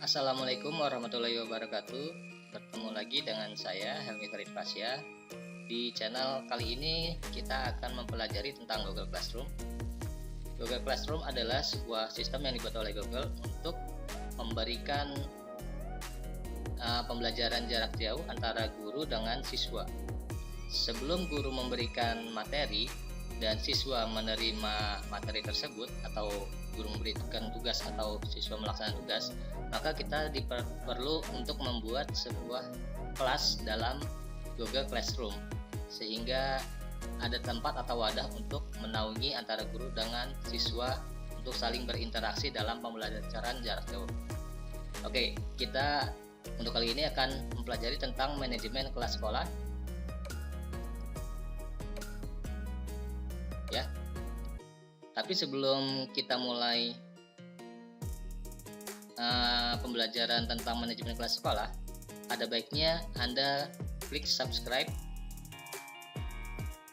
Assalamualaikum warahmatullahi wabarakatuh. Bertemu lagi dengan saya Helmi Farid Pasya. Di channel kali ini kita akan mempelajari tentang Google Classroom. Google Classroom adalah sebuah sistem yang dibuat oleh Google untuk memberikan pembelajaran jarak jauh antara guru dengan siswa. Sebelum guru memberikan materi dan siswa menerima materi tersebut, atau guru memberikan tugas atau siswa melaksanakan tugas, maka kita perlu untuk membuat sebuah kelas dalam Google Classroom, sehingga ada tempat atau wadah untuk menaungi antara guru dengan siswa untuk saling berinteraksi dalam pembelajaran jarak jauh. Oke, kita untuk kali ini akan mempelajari tentang manajemen kelas sekolah. Ya. Tapi sebelum kita mulai pembelajaran tentang manajemen kelas sekolah, ada baiknya Anda klik subscribe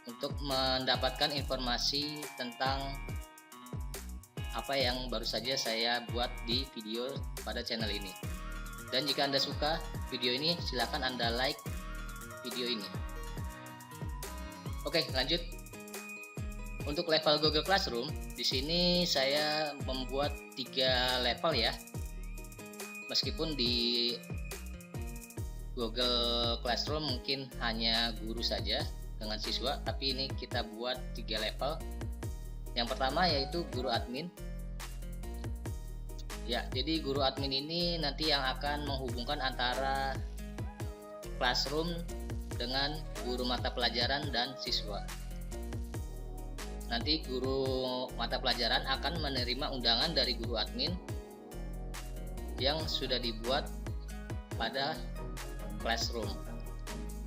untuk mendapatkan informasi tentang apa yang baru saja saya buat di video pada channel ini. Dan jika Anda suka video ini, silakan Anda like video ini. Oke, lanjut. Untuk level Google Classroom, di sini saya membuat 3 level ya. Meskipun di Google Classroom mungkin hanya guru saja dengan siswa, tapi ini kita buat 3 level. Yang pertama yaitu guru admin. Ya, jadi guru admin ini nanti yang akan menghubungkan antara classroom dengan guru mata pelajaran dan siswa. Nanti guru mata pelajaran akan menerima undangan dari guru admin yang sudah dibuat pada classroom.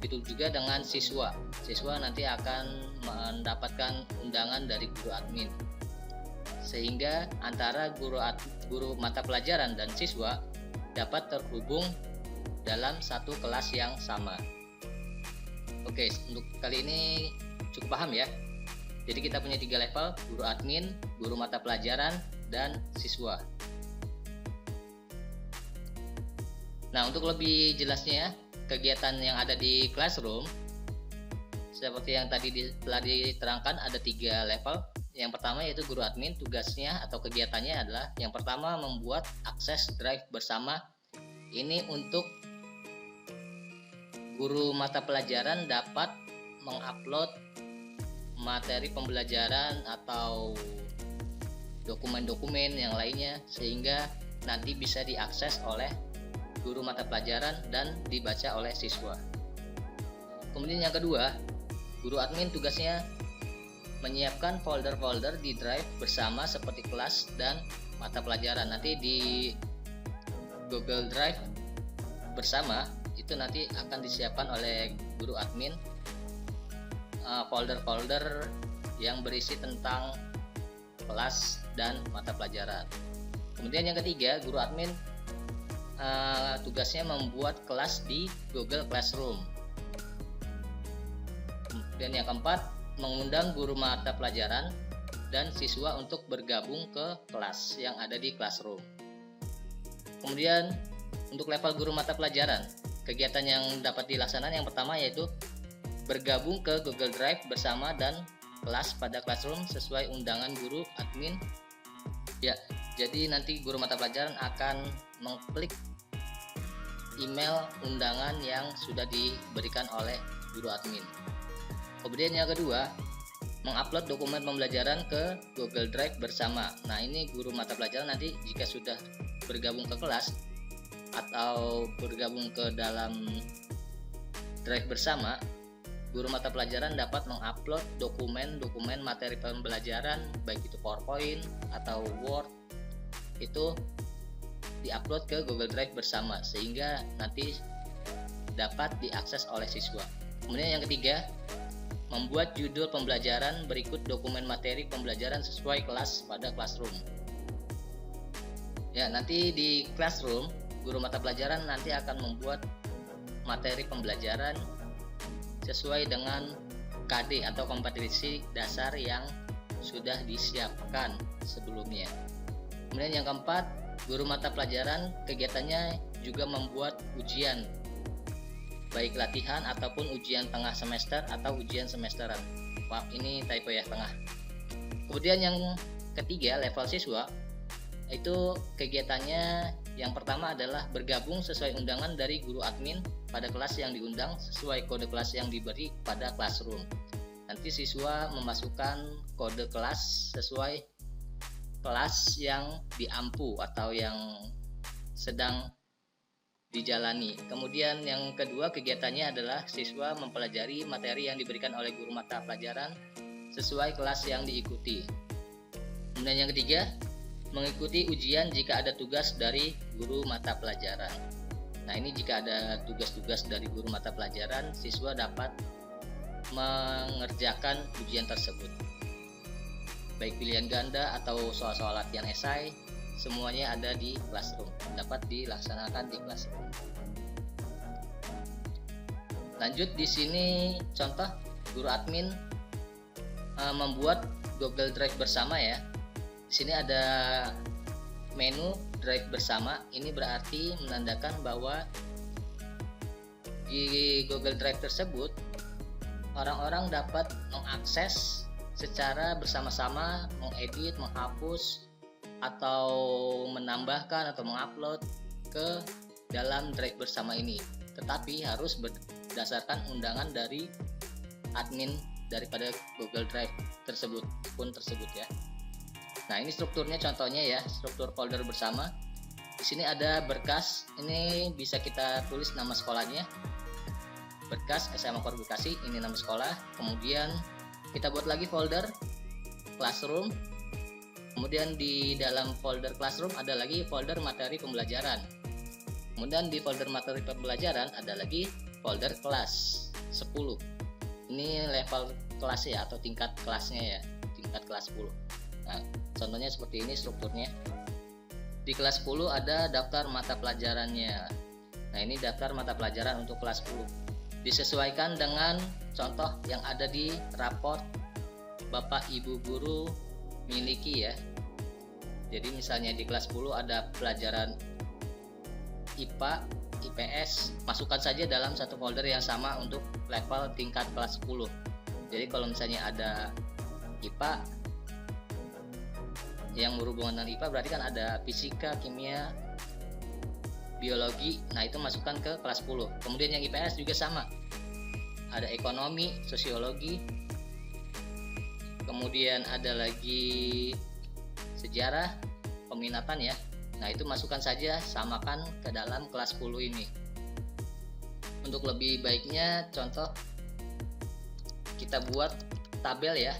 Itu juga dengan siswa. Siswa nanti akan mendapatkan undangan dari guru admin. Sehingga antara guru mata pelajaran dan siswa dapat terhubung dalam satu kelas yang sama. Oke, untuk kali ini cukup paham ya. Jadi kita punya 3 level, guru admin, guru mata pelajaran, dan siswa. Nah, untuk lebih jelasnya, kegiatan yang ada di classroom, seperti yang tadi telah diterangkan, ada 3 level. Yang pertama yaitu guru admin, tugasnya atau kegiatannya adalah yang pertama membuat akses drive bersama. Ini untuk guru mata pelajaran dapat mengupload materi pembelajaran atau dokumen-dokumen yang lainnya, sehingga nanti bisa diakses oleh guru mata pelajaran dan dibaca oleh siswa. Kemudian yang kedua, guru admin tugasnya menyiapkan folder-folder di drive bersama seperti kelas dan mata pelajaran. Nanti di Google Drive bersama itu nanti akan disiapkan oleh guru admin folder-folder yang berisi tentang kelas dan mata pelajaran. Kemudian yang ketiga, guru admin tugasnya membuat kelas di Google Classroom. Kemudian yang keempat, mengundang guru mata pelajaran dan siswa untuk bergabung ke kelas yang ada di classroom. Kemudian untuk level guru mata pelajaran, kegiatan yang dapat dilaksanakan yang pertama yaitu bergabung ke Google Drive bersama dan kelas pada classroom sesuai undangan guru admin. Ya, jadi nanti guru mata pelajaran akan mengklik email undangan yang sudah diberikan oleh guru admin. Kemudian yang kedua, mengupload dokumen pembelajaran ke Google Drive bersama. Nah, ini guru mata pelajaran nanti jika sudah bergabung ke kelas atau bergabung ke dalam Drive bersama, guru mata pelajaran dapat mengupload dokumen-dokumen materi pembelajaran, baik itu PowerPoint atau Word, itu diupload ke Google Drive bersama, sehingga nanti dapat diakses oleh siswa. Kemudian yang ketiga, membuat judul pembelajaran berikut dokumen materi pembelajaran sesuai kelas pada classroom. Ya, nanti di classroom, guru mata pelajaran nanti akan membuat materi pembelajaran sesuai dengan KD atau kompetensi dasar yang sudah disiapkan sebelumnya. Kemudian yang keempat, Guru mata pelajaran kegiatannya juga membuat ujian, baik latihan ataupun ujian tengah semester atau ujian semesteran. Maaf, ini typo ya, tengah. Kemudian yang ketiga, level siswa, itu kegiatannya yang pertama adalah bergabung sesuai undangan dari guru admin pada kelas yang diundang sesuai kode kelas yang diberi pada classroom. Nanti siswa memasukkan kode kelas sesuai kelas yang diampu atau yang sedang dijalani. Kemudian yang kedua kegiatannya adalah siswa mempelajari materi yang diberikan oleh guru mata pelajaran sesuai kelas yang diikuti. Kemudian yang ketiga, mengikuti ujian jika ada tugas dari guru mata pelajaran. Nah, ini jika ada tugas-tugas dari guru mata pelajaran, siswa dapat mengerjakan ujian tersebut. Baik pilihan ganda atau soal-soal latihan esai, semuanya ada di classroom, dapat dilaksanakan di classroom. Lanjut di sini contoh guru admin membuat Google Drive bersama ya. Di sini ada menu Drive bersama. Ini berarti menandakan bahwa di Google Drive tersebut orang-orang dapat mengakses secara bersama-sama, mengedit, menghapus, atau menambahkan atau mengupload ke dalam drive bersama ini. Tetapi harus berdasarkan undangan dari admin daripada Google Drive tersebut ya. Nah, ini strukturnya contohnya ya, struktur folder bersama. Di sini ada berkas, ini bisa kita tulis nama sekolahnya. Berkas SMA Koru Bekasi, ini nama sekolah. Kemudian kita buat lagi folder classroom. Kemudian di dalam folder classroom ada lagi folder materi pembelajaran. Kemudian di folder materi pembelajaran ada lagi folder kelas 10. Ini level kelas ya, atau tingkat kelasnya ya, tingkat kelas 10. Nah, contohnya seperti ini strukturnya. Di kelas 10 ada daftar mata pelajarannya. Nah, ini daftar mata pelajaran untuk kelas 10. Disesuaikan dengan contoh yang ada di raport Bapak Ibu guru miliki ya. Jadi misalnya di kelas 10 ada pelajaran IPA, IPS, masukkan saja dalam satu folder yang sama untuk level tingkat kelas 10. Jadi kalau misalnya ada IPA yang berhubungan dengan IPA, berarti kan ada fisika, kimia, biologi. Nah, itu masukkan ke kelas 10. Kemudian yang IPS juga sama. Ada ekonomi, sosiologi. Kemudian ada lagi sejarah, peminatan ya. Nah, itu masukkan saja, samakan ke dalam kelas 10 ini. Untuk lebih baiknya, contoh kita buat tabel ya.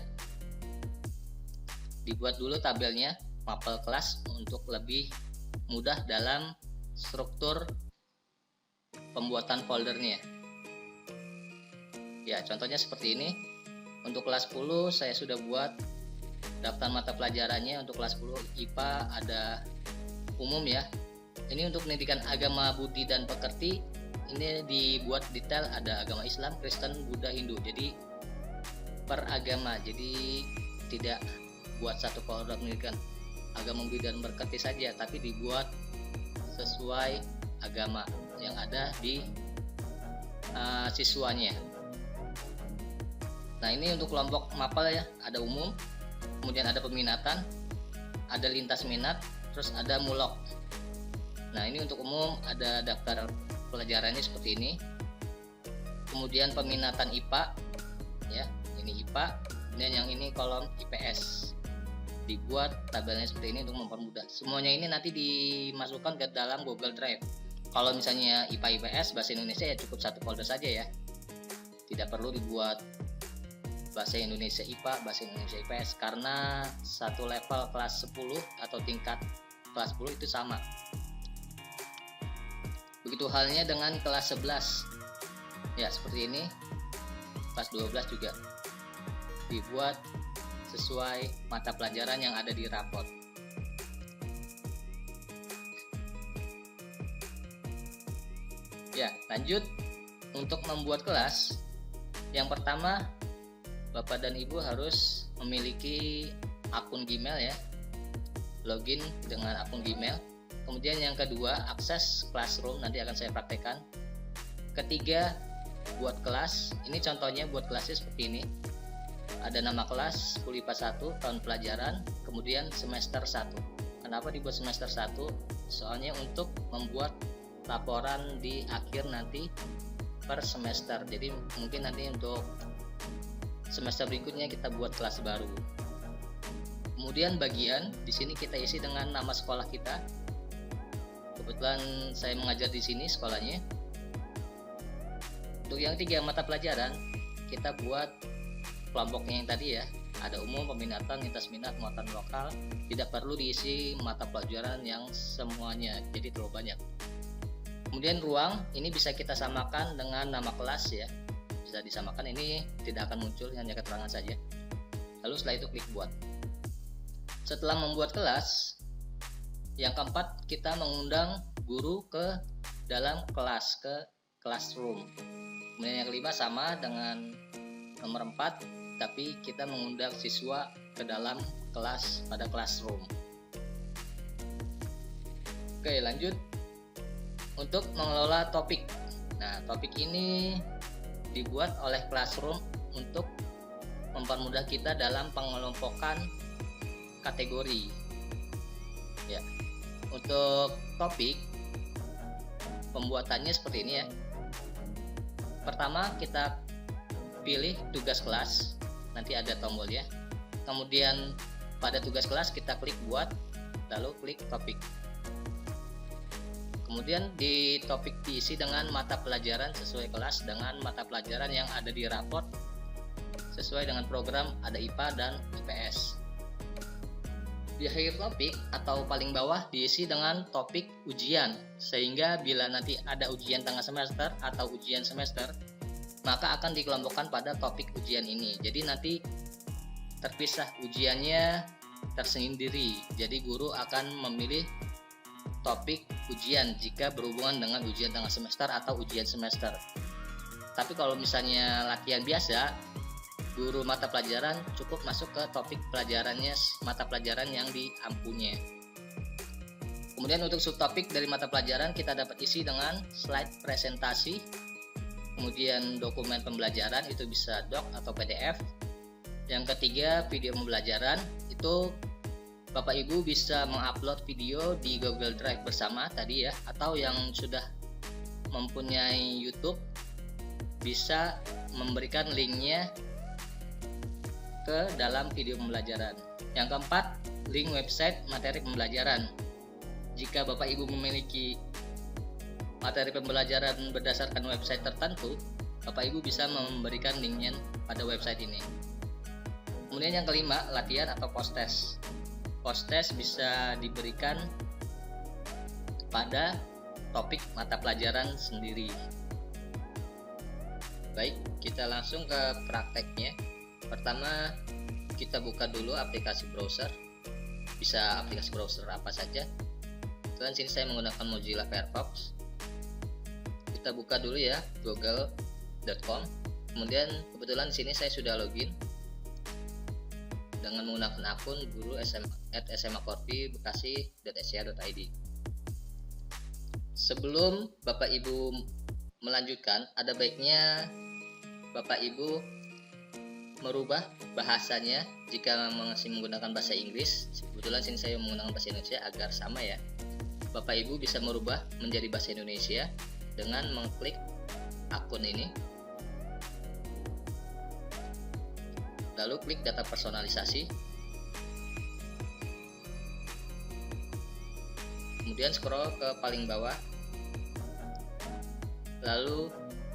Dibuat dulu tabelnya, mapel kelas, untuk lebih mudah dalam struktur pembuatan foldernya. Ya, contohnya seperti ini. Untuk kelas 10 saya sudah buat daftar mata pelajarannya. Untuk kelas 10 IPA ada umum ya. Ini untuk pendidikan agama, budi dan pekerti. Ini dibuat detail, ada agama Islam, Kristen, Buddha, Hindu. Jadi per agama. Jadi tidak buat satu folder pendidikan agama, budi dan pekerti saja, tapi dibuat sesuai agama yang ada di siswanya. Nah, ini untuk kelompok mapel ya, ada umum, kemudian ada peminatan, ada lintas minat, terus ada mulok. Nah, ini untuk umum ada daftar pelajarannya seperti ini. Kemudian peminatan IPA ya, ini IPA, kemudian yang ini kolom IPS. Dibuat tabelnya seperti ini untuk mempermudah. Semuanya ini nanti dimasukkan ke dalam Google Drive. Kalau misalnya IPA IPS bahasa Indonesia ya cukup satu folder saja ya. Tidak perlu dibuat bahasa Indonesia IPA, bahasa Indonesia IPS, karena satu level kelas 10 atau tingkat kelas 10 itu sama. Begitu halnya dengan kelas 11. Ya, seperti ini. Kelas 12 juga dibuat sesuai mata pelajaran yang ada di raport. Ya, lanjut untuk membuat kelas. Yang pertama, Bapak dan Ibu harus memiliki akun Gmail ya. Login dengan akun Gmail. Kemudian yang kedua, akses classroom, nanti akan saya praktekkan. Ketiga, buat kelas. Ini contohnya buat kelasnya seperti ini. Ada nama kelas Kuliah 1 tahun pelajaran, kemudian semester 1. Kenapa dibuat semester 1? Soalnya untuk membuat laporan di akhir nanti per semester. Jadi mungkin nanti untuk semester berikutnya kita buat kelas baru. Kemudian bagian di sini kita isi dengan nama sekolah kita. Kebetulan saya mengajar di sini sekolahnya. Untuk yang 3 mata pelajaran, kita buat kelompoknya yang tadi ya. Ada umum, peminatan, lintas minat, muatan lokal. Tidak perlu diisi mata pelajaran yang semuanya, jadi terlalu banyak. Kemudian ruang, ini bisa kita samakan dengan nama kelas ya. Bisa disamakan, ini tidak akan muncul, hanya keterangan saja. Lalu setelah itu klik buat. Setelah membuat kelas, yang keempat kita mengundang guru ke dalam kelas, ke classroom. Kemudian yang kelima sama dengan nomor 4, tapi kita mengundang siswa ke dalam kelas pada classroom. Oke, lanjut. Untuk mengelola topik. Nah, topik ini dibuat oleh classroom untuk mempermudah kita dalam pengelompokan kategori. Ya. Untuk topik pembuatannya seperti ini ya. Pertama kita pilih tugas kelas, nanti ada tombolnya. Kemudian pada tugas kelas kita klik buat, lalu klik topik. Kemudian di topik diisi dengan mata pelajaran sesuai kelas dengan mata pelajaran yang ada di raport sesuai dengan program, ada IPA dan IPS. Di akhir topik atau paling bawah diisi dengan topik ujian, sehingga bila nanti ada ujian tengah semester atau ujian semester, maka akan dikelompokkan pada topik ujian ini. Jadi nanti terpisah ujiannya tersendiri. Jadi guru akan memilih topik ujian jika berhubungan dengan ujian tengah semester atau ujian semester. Tapi kalau misalnya latihan biasa, guru mata pelajaran cukup masuk ke topik pelajarannya, mata pelajaran yang diampunya. Kemudian untuk subtopik dari mata pelajaran kita dapat isi dengan slide presentasi, kemudian dokumen pembelajaran itu bisa doc atau PDF. Yang ketiga, video pembelajaran, itu Bapak Ibu bisa mengupload video di Google Drive bersama tadi ya, atau yang sudah mempunyai YouTube bisa memberikan linknya ke dalam video pembelajaran. Yang keempat, link website materi pembelajaran. Jika Bapak Ibu memiliki materi pembelajaran berdasarkan website tertentu, Bapak Ibu bisa memberikan linknya pada website ini. Kemudian yang kelima, latihan atau post test. Post test bisa diberikan pada topik mata pelajaran sendiri. Baik, kita langsung ke prakteknya. Pertama, kita buka dulu aplikasi browser. Bisa aplikasi browser apa saja. Kebetulan sini saya menggunakan Mozilla Firefox. Kita buka dulu ya google.com. Kemudian kebetulan sini saya sudah login dengan menggunakan akun guru smakorpi.bekasi.sca.id. Sebelum Bapak Ibu melanjutkan, ada baiknya Bapak Ibu merubah bahasanya jika masih menggunakan bahasa Inggris. Kebetulan sini saya menggunakan bahasa Indonesia agar sama ya. Bapak Ibu bisa merubah menjadi bahasa Indonesia dengan mengklik akun ini. Lalu klik data personalisasi. Kemudian scroll ke paling bawah. Lalu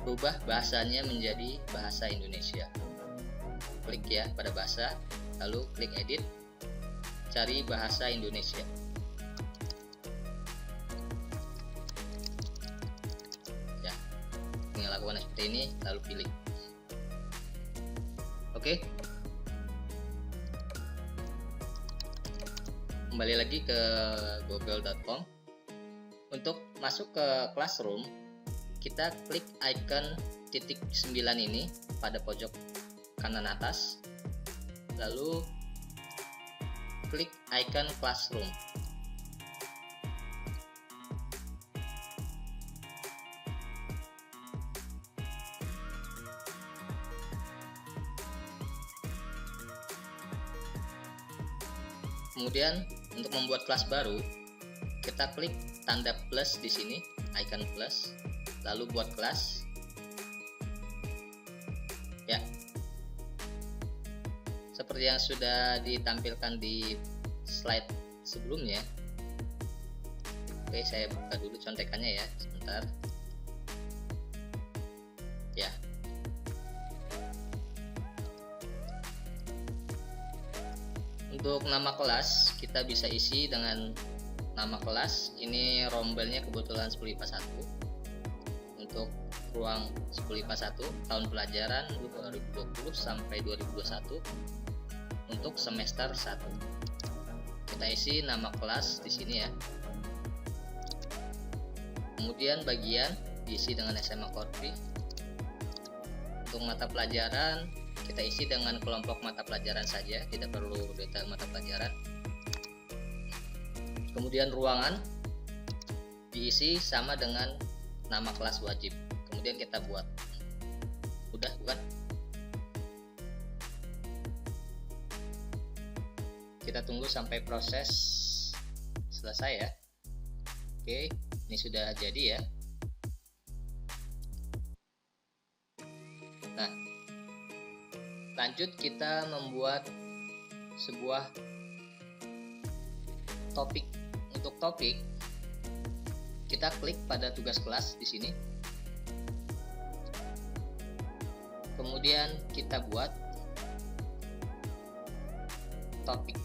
rubah bahasanya menjadi bahasa Indonesia. Klik ya pada bahasa, lalu klik edit, cari bahasa Indonesia. Ya, tinggal lakukan seperti ini, lalu pilih. Oke. Kembali lagi ke google.com. Untuk masuk ke Classroom, kita klik icon titik 9 ini pada pojok kanan atas, lalu klik icon Classroom. Kemudian untuk membuat kelas baru, kita klik tanda plus di sini, icon plus, lalu buat kelas. Ya, seperti yang sudah ditampilkan di slide sebelumnya. Oke, saya buka dulu contekannya ya, sebentar. Ya. Untuk nama kelas kita bisa isi dengan nama kelas. Ini rombelnya kebetulan 10 IPA 1. Untuk ruang 10 IPA 1 tahun pelajaran 2020 sampai 2021 untuk semester 1. Kita isi nama kelas di sini ya. Kemudian bagian diisi dengan SMA Korpi. Untuk mata pelajaran kita isi dengan kelompok mata pelajaran saja, tidak perlu detail mata pelajaran. Kemudian ruangan diisi sama dengan nama kelas wajib. Kemudian kita buat. Udah bukan? Kita tunggu sampai proses selesai ya. Oke, ini sudah jadi ya. Nah, lanjut kita membuat sebuah topik. Untuk topik, kita klik pada tugas kelas di sini. Kemudian kita buat topik.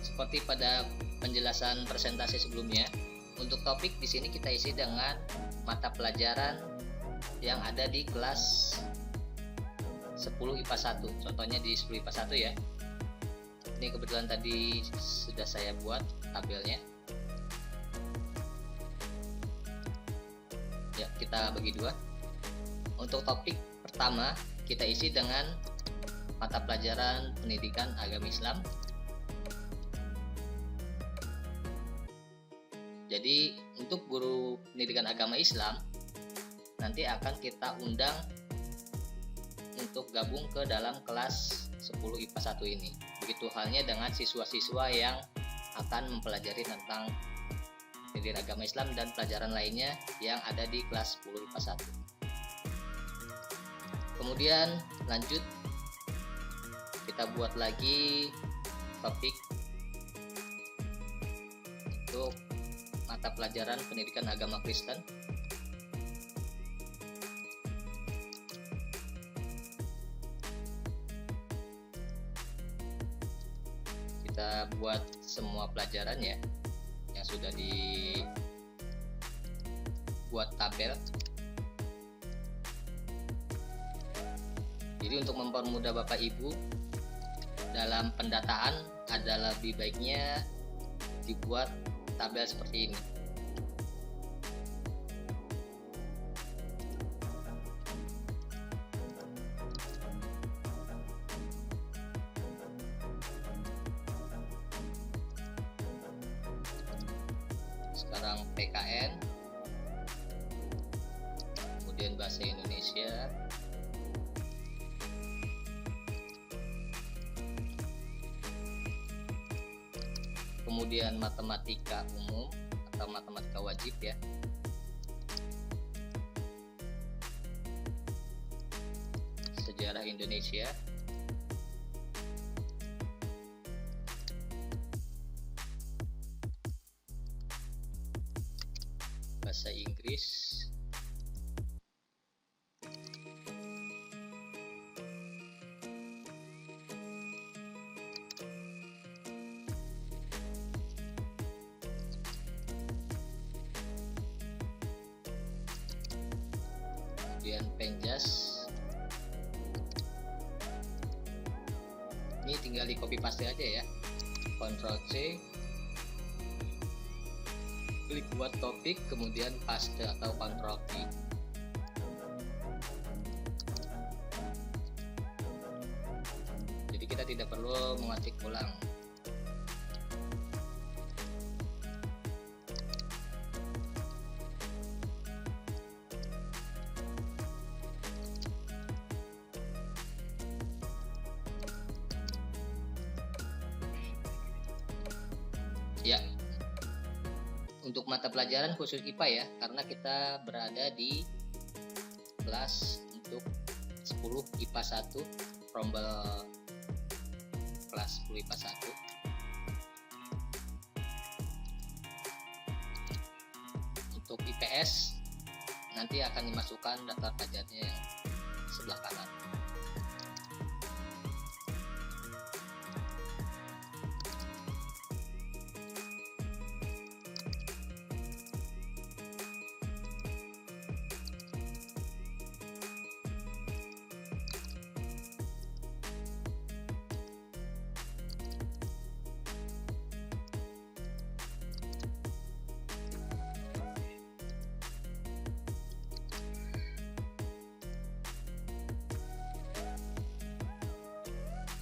Seperti pada penjelasan presentasi sebelumnya, untuk topik di sini kita isi dengan mata pelajaran yang ada di kelas 10 IPA 1. Contohnya di 10 IPA 1 ya. Ini kebetulan tadi sudah saya buat tabelnya. Ya, kita bagi dua. Untuk topik pertama kita isi dengan mata pelajaran pendidikan agama Islam. Jadi untuk guru pendidikan agama Islam nanti akan kita undang untuk gabung ke dalam kelas 10 IPA 1 ini. Begitu halnya dengan siswa-siswa yang akan mempelajari tentang pendidikan agama Islam dan pelajaran lainnya yang ada di kelas 10 IPA 1. Kemudian lanjut kita buat lagi topik untuk mata pelajaran pendidikan agama Kristen. Kita buat semua pelajaran ya yang sudah dibuat tabel. Jadi untuk mempermudah Bapak Ibu dalam pendataan adalah lebih baiknya dibuat tabel seperti ini. Sekarang PKN, kemudian bahasa Indonesia, kemudian matematika umum atau matematika wajib ya, sejarah Indonesia, bahasa Inggris, kemudian Penjas. Ini tinggal di copy paste aja ya, Ctrl C, klik buat topik, kemudian paste atau Ctrl V. Jadi kita tidak perlu mengetik ulang. Ya, untuk mata pelajaran khusus IPA ya, karena kita berada di kelas untuk 10 IPA 1, rombel kelas 10 IPA 1. Untuk IPS nanti akan dimasukkan daftar pelajarannya yang sebelah kanan.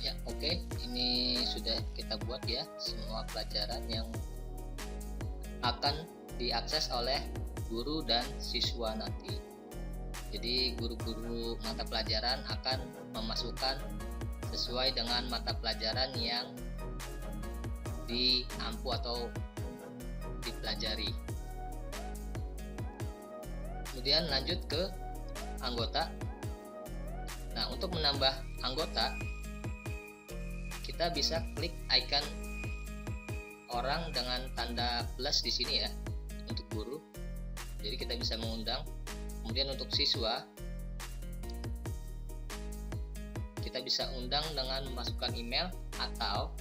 Ya, oke. Ini sudah kita buat ya semua pelajaran yang akan diakses oleh guru dan siswa nanti. Jadi guru-guru mata pelajaran akan memasukkan sesuai dengan mata pelajaran yang diampu atau dipelajari. Kemudian lanjut ke anggota. Nah, untuk menambah anggota, kita bisa klik icon orang dengan tanda plus di sini ya untuk guru. Jadi kita bisa mengundang. Kemudian untuk siswa, kita bisa undang dengan memasukkan email, atau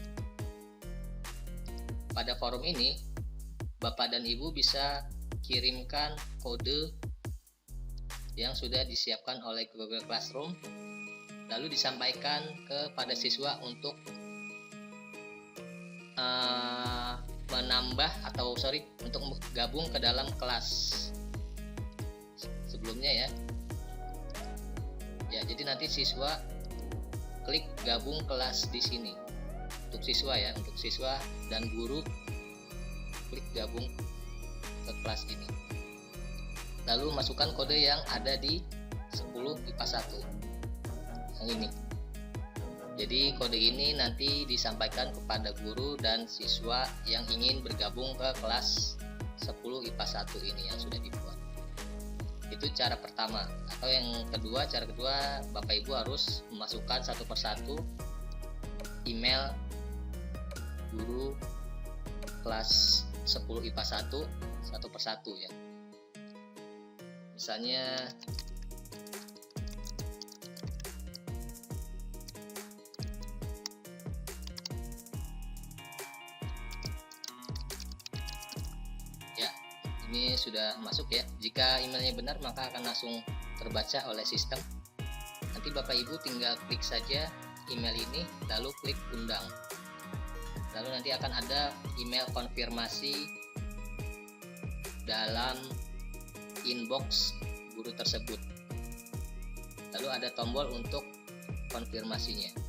pada forum ini Bapak dan Ibu bisa kirimkan kode yang sudah disiapkan oleh Google Classroom, lalu disampaikan kepada siswa untuk untuk gabung ke dalam kelas sebelumnya ya. Ya, jadi nanti siswa klik gabung kelas di sini. Untuk siswa ya, untuk siswa dan guru klik gabung ke kelas ini. Lalu masukkan kode yang ada di 10 IPA 1. Yang ini. Jadi kode ini nanti disampaikan kepada guru dan siswa yang ingin bergabung ke kelas 10 IPA 1 ini yang sudah dibuat. Itu cara pertama. Atau yang kedua, cara kedua, Bapak Ibu harus memasukkan satu persatu email guru kelas 10 IPA 1 satu persatu ya. Misalnya ini sudah masuk ya. Jika emailnya benar maka akan langsung terbaca oleh sistem. Nanti Bapak Ibu tinggal klik saja email ini lalu klik undang. Lalu nanti akan ada email konfirmasi dalam inbox guru tersebut. Lalu ada tombol untuk konfirmasinya.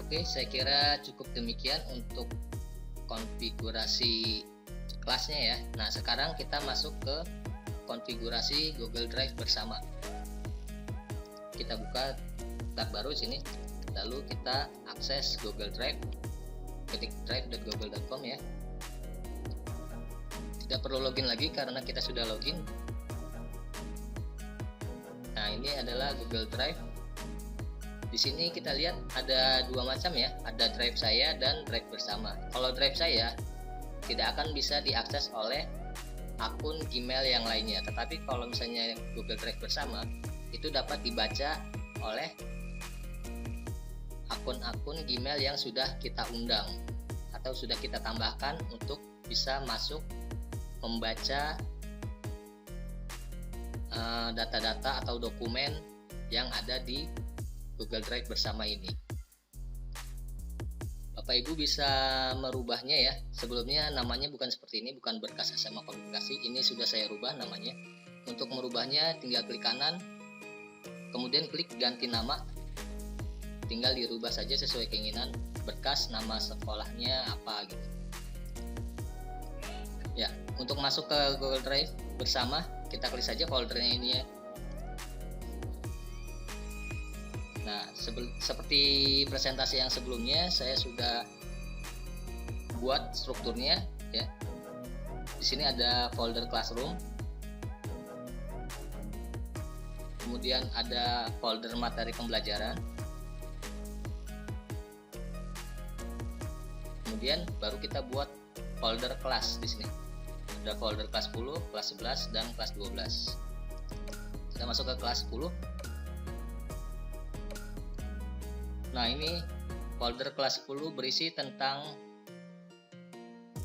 Oke, saya kira cukup demikian untuk konfigurasi kelasnya ya. Nah, sekarang kita masuk ke konfigurasi Google Drive bersama. Kita buka tab baru sini, lalu kita akses Google Drive, ketik drive.google.com ya. Tidak perlu login lagi karena kita sudah login. Nah, ini adalah Google Drive. Di sini kita lihat ada dua macam ya, ada drive saya dan drive bersama. Kalau drive saya tidak akan bisa diakses oleh akun Gmail yang lainnya, tetapi kalau misalnya Google Drive bersama itu dapat dibaca oleh akun-akun Gmail yang sudah kita undang atau sudah kita tambahkan untuk bisa masuk membaca data-data atau dokumen yang ada di Google Drive bersama ini. Bapak Ibu bisa merubahnya ya. Sebelumnya namanya bukan seperti ini, bukan berkas SMA kualifikasi. Ini sudah saya rubah namanya. Untuk merubahnya tinggal klik kanan, kemudian klik ganti nama. Tinggal dirubah saja sesuai keinginan, berkas, nama sekolahnya apa gitu. Ya, untuk masuk ke Google Drive bersama, kita klik saja foldernya ini ya. Nah, seperti presentasi yang sebelumnya, saya sudah buat strukturnya ya. Di sini ada folder classroom, kemudian ada folder materi pembelajaran, kemudian baru kita buat folder kelas. Di sini ada folder kelas 10, kelas 11, dan kelas 12. Kita masuk ke kelas 10. Nah, ini folder kelas 10 berisi tentang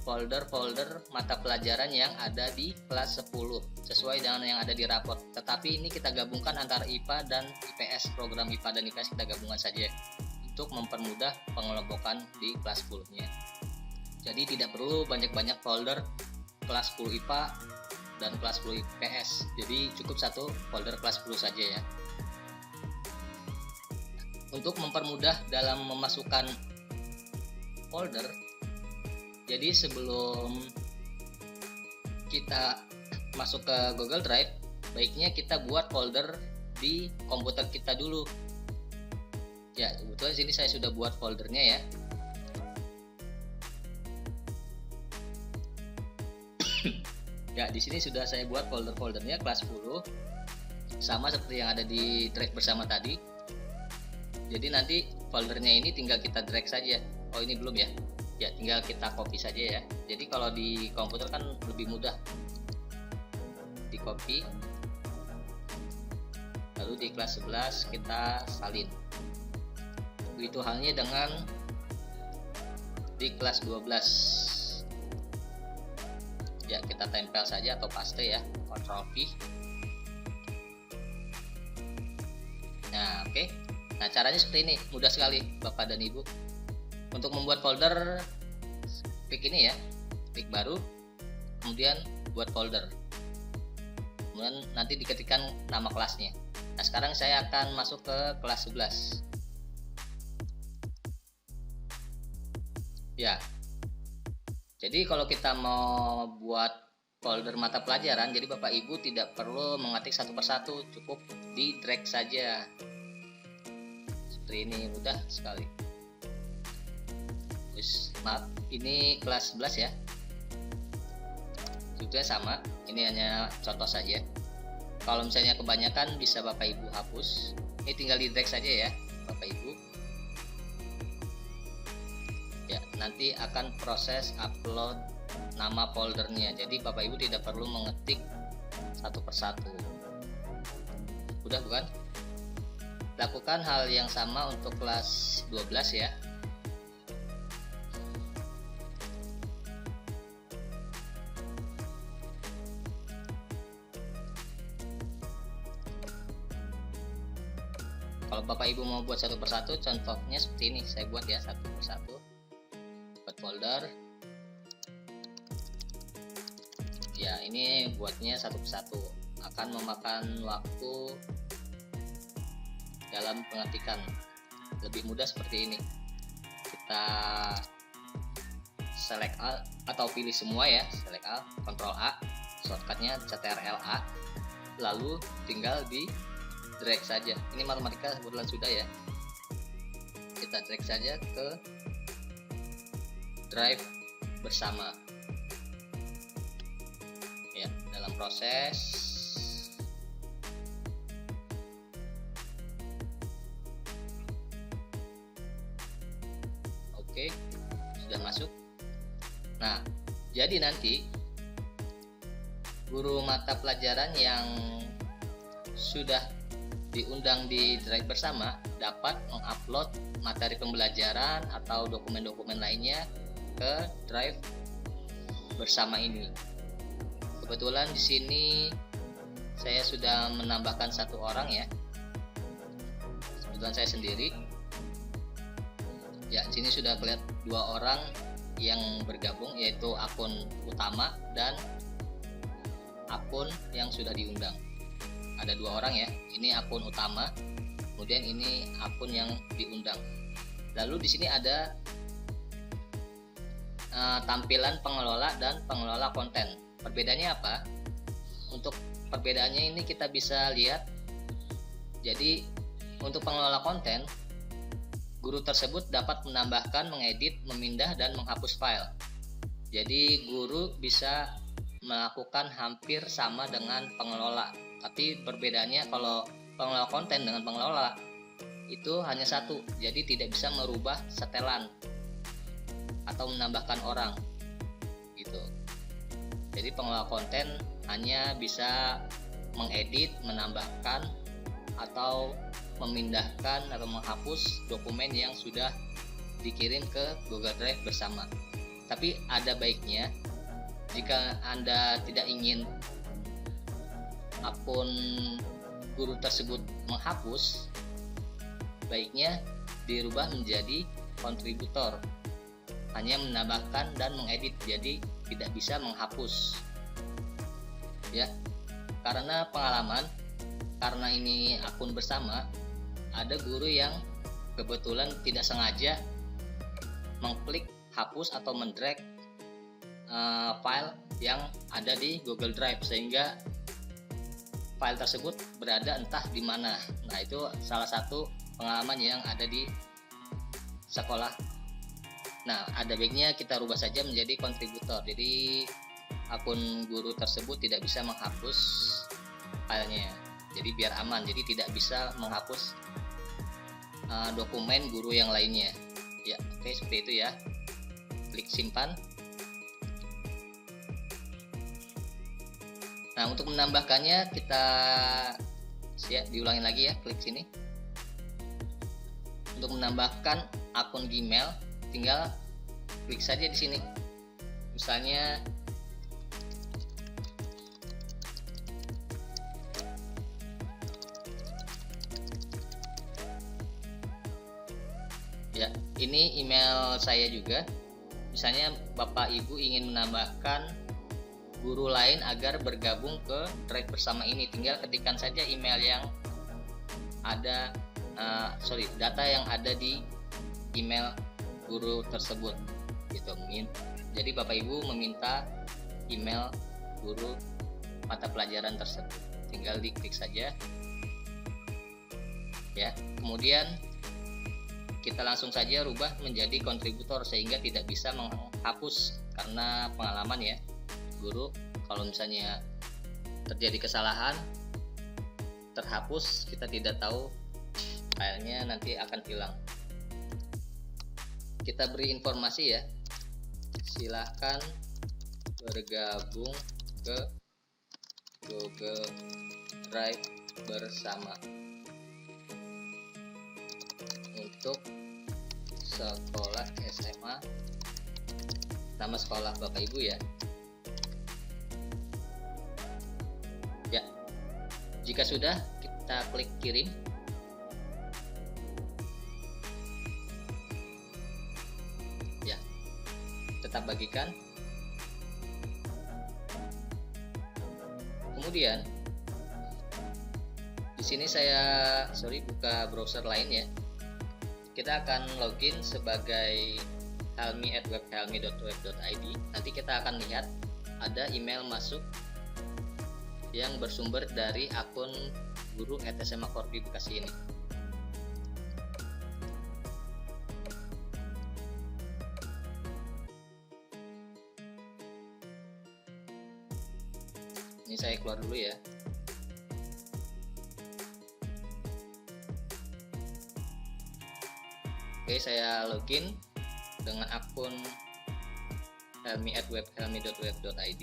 folder-folder mata pelajaran yang ada di kelas 10 sesuai dengan yang ada di raport. Tetapi ini kita gabungkan antara IPA dan IPS, program IPA dan IPS kita gabungkan saja untuk mempermudah pengelompokan di kelas 10-nya. Jadi tidak perlu banyak-banyak folder kelas 10 IPA dan kelas 10 IPS. Jadi cukup satu folder kelas 10 saja ya. Untuk mempermudah dalam memasukkan folder, jadi sebelum kita masuk ke Google Drive, baiknya kita buat folder di komputer kita dulu. Ya, kebetulan sini saya sudah buat foldernya ya. Ya, di sini sudah saya buat folder-foldernya kelas 10, sama seperti yang ada di drive bersama tadi. Jadi nanti foldernya ini tinggal kita drag saja. Oh, ini belum ya? Ya, tinggal kita copy saja ya. Jadi kalau di komputer kan lebih mudah. Di copy. Lalu di kelas 11 kita salin. Begitu halnya dengan di kelas 12. Ya, kita tempel saja atau paste ya. Ctrl V. Nah, oke. Nah, caranya seperti ini, mudah sekali Bapak dan Ibu. Untuk membuat folder, klik ini ya, klik baru, kemudian buat folder. Kemudian nanti diketikkan nama kelasnya. Nah, sekarang saya akan masuk ke kelas 11. Ya. Jadi kalau kita mau buat folder mata pelajaran, jadi Bapak Ibu tidak perlu mengetik satu persatu, cukup di drag saja. Ini mudah sekali. Terus, maaf, ini kelas 11 ya. Juga sama, ini hanya contoh saja. Kalau misalnya kebanyakan bisa Bapak Ibu hapus. Ini tinggal di drag saja ya, Bapak Ibu. Ya, nanti akan proses upload nama foldernya. Jadi Bapak Ibu tidak perlu mengetik satu persatu. Udah bukan? Lakukan hal yang sama untuk kelas 12 ya. Kalau Bapak Ibu mau buat satu persatu, contohnya seperti ini. Saya buat ya satu persatu. Buat folder. Ya, ini buatnya satu persatu. Akan memakan waktu dalam pengetikan. Lebih mudah seperti ini. Kita select all atau pilih semua ya, select all, Ctrl A, shortcutnya Ctrl A, lalu tinggal di drag saja. Ini matematika kebetulan sudah ya. Kita drag saja ke drive bersama. Ya, dalam proses oke, sudah masuk. Nah, jadi nanti guru mata pelajaran yang sudah diundang di drive bersama dapat mengupload materi pembelajaran atau dokumen-dokumen lainnya ke drive bersama ini. Kebetulan di sini saya sudah menambahkan satu orang ya. Kebetulan saya sendiri. Ya, sini sudah kelihatan dua orang yang bergabung, yaitu akun utama dan akun yang sudah diundang. Ada dua orang ya. Ini akun utama, kemudian ini akun yang diundang. Lalu di sini ada tampilan pengelola dan pengelola konten. Perbedaannya apa? Untuk perbedaannya ini kita bisa lihat. Jadi Untuk pengelola konten, guru tersebut dapat menambahkan, mengedit, memindah, dan menghapus file. Jadi guru bisa melakukan hampir sama dengan pengelola, tapi perbedaannya kalau pengelola konten dengan pengelola itu hanya satu, jadi tidak bisa merubah setelan atau menambahkan orang gitu. Jadi pengelola konten hanya bisa mengedit, menambahkan, atau memindahkan atau menghapus dokumen yang sudah dikirim ke Google Drive bersama. Tapi ada baiknya jika Anda tidak ingin akun guru tersebut menghapus, baiknya dirubah menjadi kontributor, hanya menambahkan dan mengedit, jadi tidak bisa menghapus ya. Karena pengalaman, karena ini akun bersama, ada guru yang kebetulan tidak sengaja mengklik hapus atau mendrag file yang ada di Google Drive, sehingga file tersebut berada entah di mana. Nah, itu salah satu pengalaman yang ada di sekolah. Nah, ada baiknya kita rubah saja menjadi kontributor. Jadi akun guru tersebut tidak bisa menghapus filenya. Jadi biar aman, jadi tidak bisa menghapus dokumen guru yang lainnya. Ya, oke, seperti itu ya. Klik simpan. Nah, untuk menambahkannya kita diulangin lagi ya, klik sini. Untuk menambahkan akun Gmail, tinggal klik saja di sini. Misalnya ya, ini email saya juga. Misalnya Bapak Ibu ingin menambahkan guru lain agar bergabung ke Drive bersama ini, tinggal ketikkan saja email yang ada data yang ada di email guru tersebut gitu. Jadi Bapak Ibu meminta email guru mata pelajaran tersebut, tinggal diklik saja ya. Kemudian kita langsung saja rubah menjadi kontributor sehingga tidak bisa menghapus, karena pengalaman ya, guru kalau misalnya terjadi kesalahan terhapus, kita tidak tahu filenya nanti akan hilang. Kita beri informasi ya, silahkan bergabung ke Google Drive bersama untuk sekolah SMA, nama sekolah Bapak Ibu ya. Ya, jika sudah, kita klik kirim. Ya, tetap bagikan. Kemudian di sini saya buka browser lain ya. Kita akan login sebagai helmi@webhelmi.web.id. Nanti kita akan lihat ada email masuk yang bersumber dari akun guru @SMA Kordi Bekasi ini. Ini saya keluar dulu ya. Oke, saya login dengan akun helmi@webhelmi.web.id.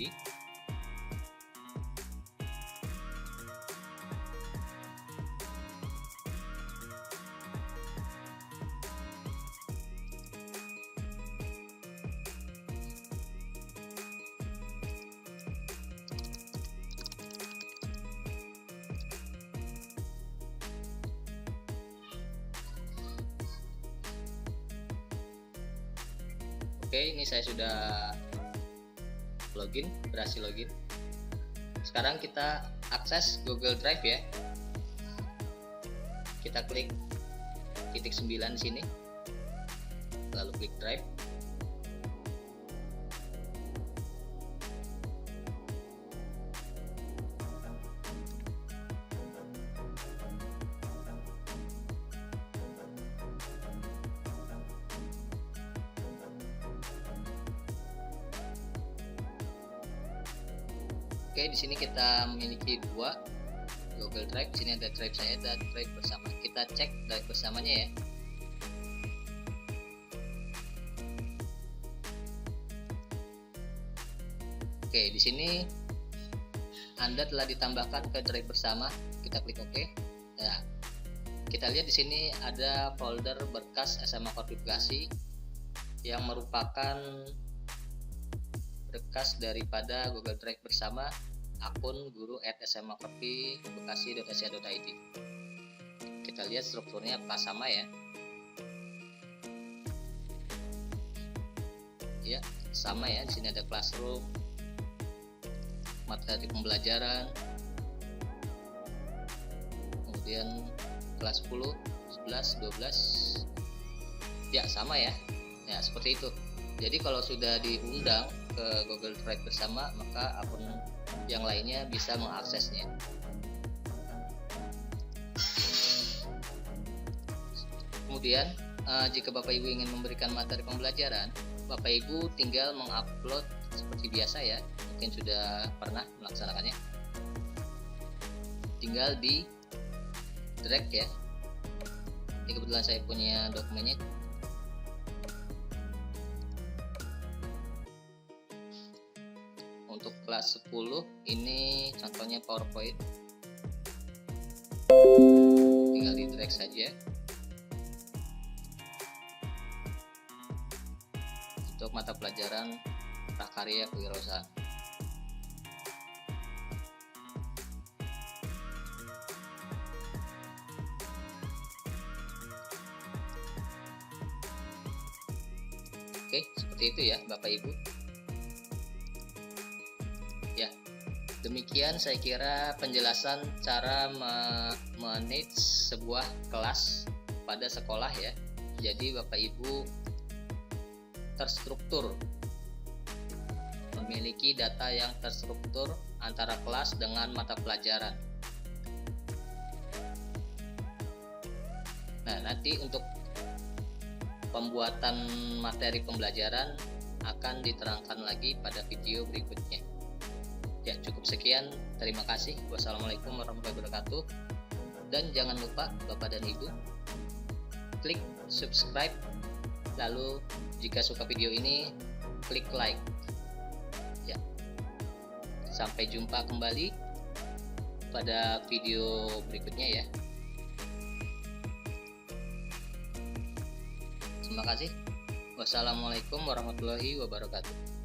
Oke, ini saya sudah login, berhasil login. Sekarang kita akses Google Drive ya. Kita klik titik 9 di sini, lalu klik Drive. Oke, di sini kita memiliki dua Google Drive. Di sini ada drive saya dan drive bersama. Kita cek drive bersamanya ya. Oke, di sini Anda telah ditambahkan ke drive bersama. Kita klik OK. Nah, kita lihat di sini ada folder berkas SMA konfigurasi yang merupakan berkas daripada Google Drive bersama akun guru@smakorpi.bekasi.sa.id. Kita lihat strukturnya apakah sama ya. Ya, sama ya. Di sini ada classroom, materi pembelajaran, kemudian kelas 10, 11, 12. Ya, sama ya. Ya, seperti itu. Jadi kalau sudah diundang ke Google Drive bersama, maka akun yang lainnya bisa mengaksesnya. Kemudian jika Bapak Ibu ingin memberikan materi pembelajaran, Bapak Ibu tinggal mengupload seperti biasa ya. Mungkin sudah pernah melaksanakannya. Tinggal di drag ya. Ini kebetulan saya punya dokumennya. Untuk kelas 10 ini contohnya PowerPoint, tinggal di drag saja. Untuk mata pelajaran prakarya kewirausahaan. Oke, seperti itu ya Bapak Ibu. Ya, demikian saya kira penjelasan cara manage sebuah kelas pada sekolah ya. Jadi Bapak Ibu terstruktur, memiliki data yang terstruktur antara kelas dengan mata pelajaran. Nah, nanti untuk pembuatan materi pembelajaran akan diterangkan lagi pada video berikutnya. Ya, cukup sekian. Terima kasih. Wassalamualaikum warahmatullahi wabarakatuh. Dan jangan lupa Bapak dan Ibu klik subscribe. Lalu jika suka video ini klik like. Ya. Sampai jumpa kembali pada video berikutnya ya. Terima kasih. Wassalamualaikum warahmatullahi wabarakatuh.